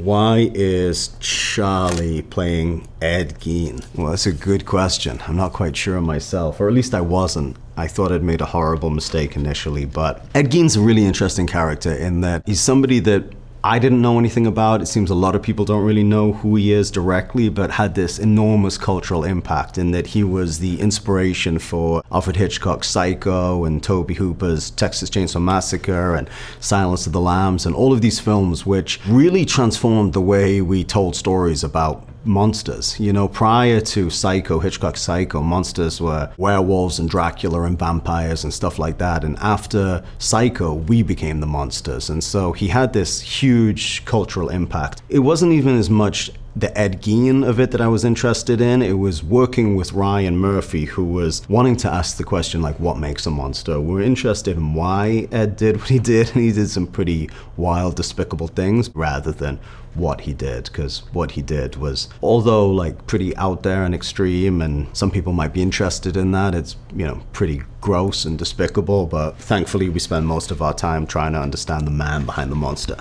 Why is Charlie playing Ed Gein? Well, that's a good question. I'm not quite sure myself, or at least I wasn't. I thought I'd made a horrible mistake initially, but Ed Gein's a really interesting character in that he's somebody that I didn't know anything about. It seems a lot of people don't really know who he is directly, but had this enormous cultural impact in that he was the inspiration for Alfred Hitchcock's Psycho and Tobe Hooper's Texas Chainsaw Massacre and Silence of the Lambs and all of these films which really transformed the way we told stories about monsters. You know, prior to Psycho, Hitchcock's Psycho, monsters were werewolves and Dracula and vampires and stuff like that. And after Psycho, we became the monsters. And so he had this huge cultural impact. It wasn't even as much the Ed Gein of it that I was interested in. It was working with Ryan Murphy, who was wanting to ask the question, like, what makes a monster? We're interested in why Ed did what he did, and he did some pretty wild, despicable things, rather than what he did, because what he did was, although like pretty out there and extreme, and some people might be interested in that, it's, you know, pretty gross and despicable, but thankfully we spend most of our time trying to understand the man behind the monster.